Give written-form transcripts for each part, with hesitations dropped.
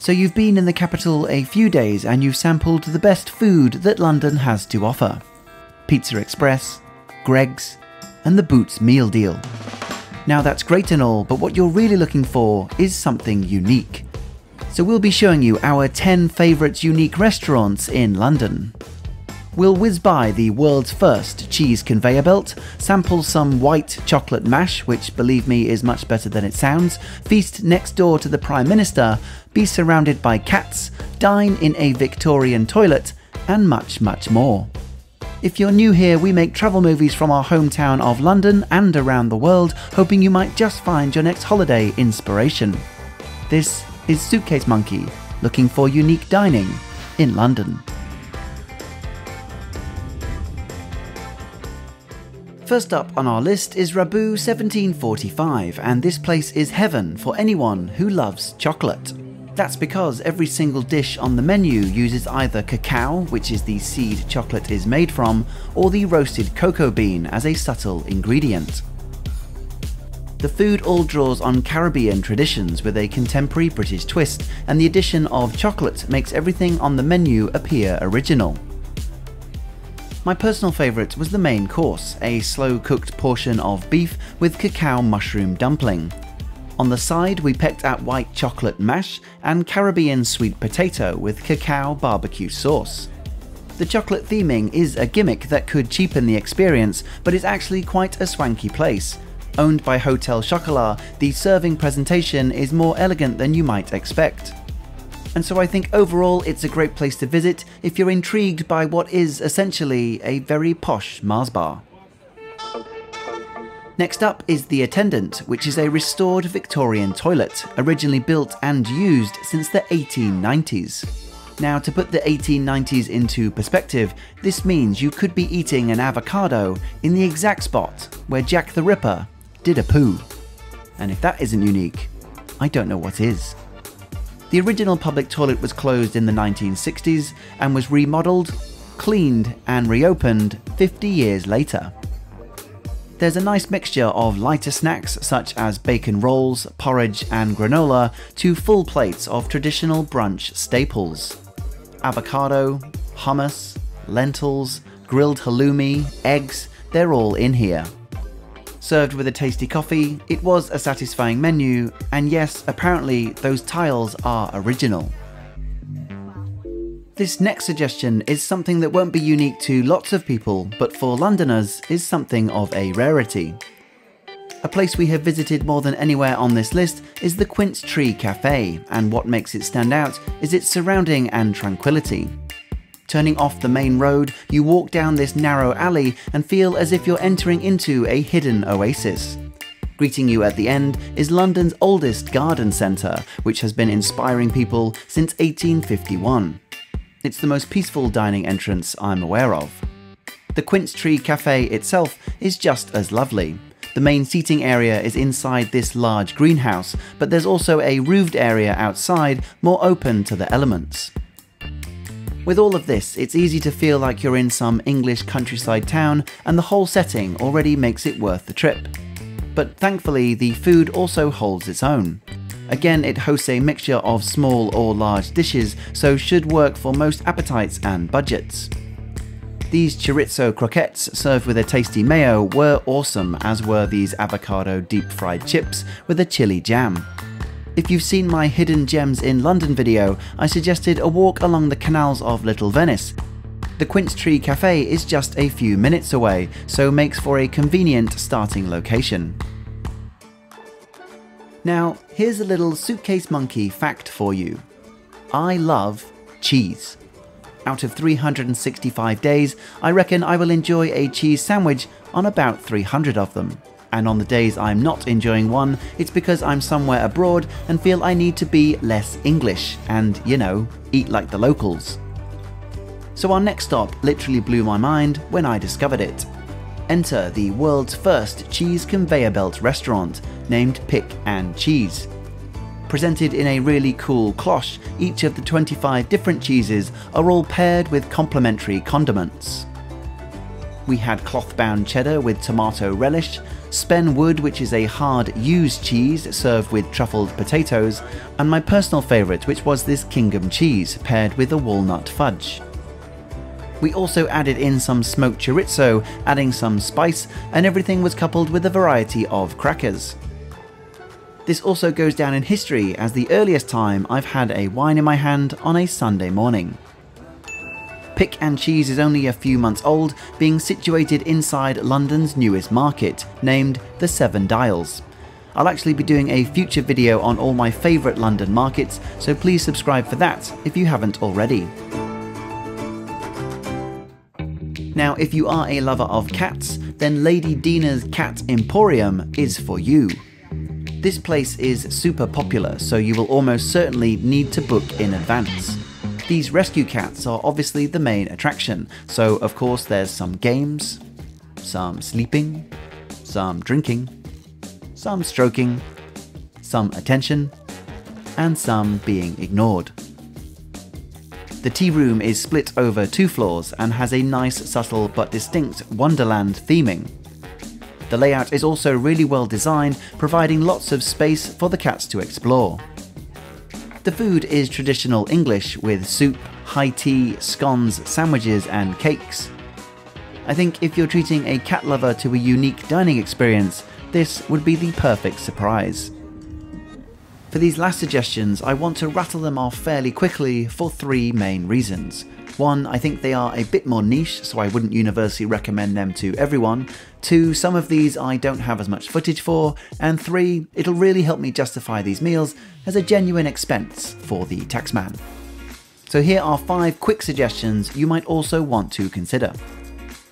So you've been in the capital a few days and you've sampled the best food that London has to offer. Pizza Express, Greggs, and the Boots meal deal. Now that's great and all, but what you're really looking for is something unique. So we'll be showing you our 10 favourite unique restaurants in London. We'll whiz by the world's first cheese conveyor belt, sample some white chocolate mash, which believe me is much better than it sounds, feast next door to the Prime Minister, be surrounded by cats, dine in a Victorian toilet, and much, much more. If you're new here, we make travel movies from our hometown of London and around the world, hoping you might just find your next holiday inspiration. This is Suitcase Monkey, looking for unique dining in London. First up on our list is Rabu 1745, and this place is heaven for anyone who loves chocolate. That's because every single dish on the menu uses either cacao, which is the seed chocolate is made from, or the roasted cocoa bean as a subtle ingredient. The food all draws on Caribbean traditions with a contemporary British twist, and the addition of chocolate makes everything on the menu appear original. My personal favourite was the main course, a slow-cooked portion of beef with cacao mushroom dumpling. On the side we pecked at white chocolate mash and Caribbean sweet potato with cacao barbecue sauce. The chocolate theming is a gimmick that could cheapen the experience, but is actually quite a swanky place. Owned by Hotel Chocolat, the serving presentation is more elegant than you might expect. And so I think overall it's a great place to visit if you're intrigued by what is essentially a very posh Mars bar. Next up is The Attendant, which is a restored Victorian toilet, originally built and used since the 1890s. Now, to put the 1890s into perspective, this means you could be eating an avocado in the exact spot where Jack the Ripper did a poo. And if that isn't unique, I don't know what is. The original public toilet was closed in the 1960s and was remodeled, cleaned and reopened 50 years later. There's a nice mixture of lighter snacks such as bacon rolls, porridge and granola to full plates of traditional brunch staples. Avocado, hummus, lentils, grilled halloumi, eggs, they're all in here. Served with a tasty coffee, it was a satisfying menu, and yes, apparently those tiles are original. This next suggestion is something that won't be unique to lots of people, but for Londoners is something of a rarity. A place we have visited more than anywhere on this list is the Quince Tree Cafe, and what makes it stand out is its surrounding and tranquility. Turning off the main road, you walk down this narrow alley and feel as if you're entering into a hidden oasis. Greeting you at the end is London's oldest garden centre, which has been inspiring people since 1851. It's the most peaceful dining entrance I'm aware of. The Quince Tree Cafe itself is just as lovely. The main seating area is inside this large greenhouse, but there's also a roofed area outside, more open to the elements. With all of this, it's easy to feel like you're in some English countryside town, and the whole setting already makes it worth the trip. But thankfully, the food also holds its own. Again, it hosts a mixture of small or large dishes, so should work for most appetites and budgets. These chorizo croquettes served with a tasty mayo were awesome, as were these avocado deep fried chips with a chili jam. If you've seen my Hidden Gems in London video, I suggested a walk along the canals of Little Venice. The Quince Tree Cafe is just a few minutes away, so makes for a convenient starting location. Now, here's a little Suitcase Monkey fact for you. I love cheese. Out of 365 days, I reckon I will enjoy a cheese sandwich on about 300 of them. And on the days I'm not enjoying one, it's because I'm somewhere abroad and feel I need to be less English and, you know, eat like the locals. So our next stop literally blew my mind when I discovered it. Enter the world's first cheese conveyor belt restaurant, named Pick and Cheese. Presented in a really cool cloche, each of the 25 different cheeses are all paired with complementary condiments. We had cloth-bound cheddar with tomato relish, Spen Wood, which is a hard used cheese served with truffled potatoes, and my personal favourite, which was this Kingham cheese paired with a walnut fudge. We also added in some smoked chorizo, adding some spice, and everything was coupled with a variety of crackers. This also goes down in history as the earliest time I've had a wine in my hand on a Sunday morning. Pick and Cheese is only a few months old, being situated inside London's newest market, named the Seven Dials. I'll actually be doing a future video on all my favourite London markets, so please subscribe for that if you haven't already. Now, if you are a lover of cats, then Lady Dina's Cat Emporium is for you. This place is super popular, so you will almost certainly need to book in advance. These rescue cats are obviously the main attraction, so of course there's some games, some sleeping, some drinking, some stroking, some attention, and some being ignored. The tea room is split over 2 floors and has a nice, subtle but distinct Wonderland theming. The layout is also really well designed, providing lots of space for the cats to explore. The food is traditional English with soup, high tea, scones, sandwiches and cakes. I think if you're treating a cat lover to a unique dining experience, this would be the perfect surprise. For these last suggestions, I want to rattle them off fairly quickly for 3 main reasons. 1, I think they are a bit more niche, so I wouldn't universally recommend them to everyone. 2, some of these I don't have as much footage for. And 3, it'll really help me justify these meals as a genuine expense for the taxman. So here are 5 quick suggestions you might also want to consider.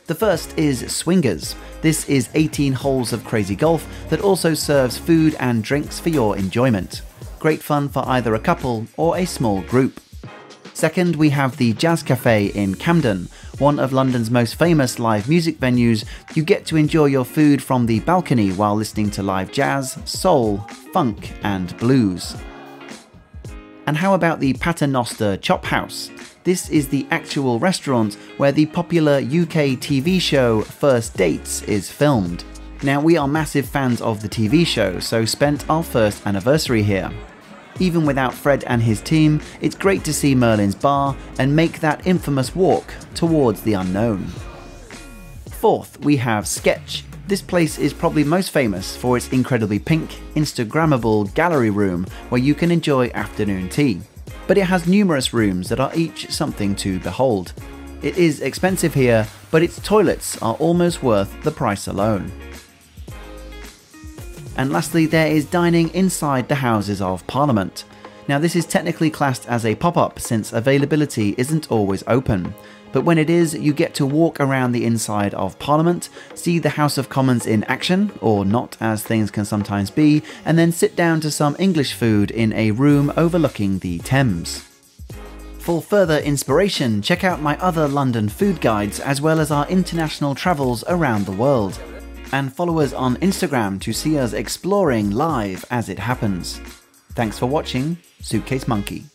The first is Swingers. This is 18 holes of crazy golf that also serves food and drinks for your enjoyment. Great fun for either a couple or a small group. Second, we have the Jazz Cafe in Camden, one of London's most famous live music venues. You get to enjoy your food from the balcony while listening to live jazz, soul, funk and blues. And how about the Paternoster Chop House? This is the actual restaurant where the popular UK TV show First Dates is filmed. Now, we are massive fans of the TV show, so spent our first anniversary here. Even without Fred and his team, it's great to see Merlin's bar and make that infamous walk towards the unknown. Fourth, we have Sketch. This place is probably most famous for its incredibly pink, Instagrammable gallery room where you can enjoy afternoon tea. But it has numerous rooms that are each something to behold. It is expensive here, but its toilets are almost worth the price alone. And lastly, there is dining inside the Houses of Parliament. Now, this is technically classed as a pop-up since availability isn't always open. But when it is, you get to walk around the inside of Parliament, see the House of Commons in action, or not as things can sometimes be, and then sit down to some English food in a room overlooking the Thames. For further inspiration, check out my other London food guides as well as our international travels around the world. And follow us on Instagram to see us exploring live as it happens. Thanks for watching, Suitcase Monkey.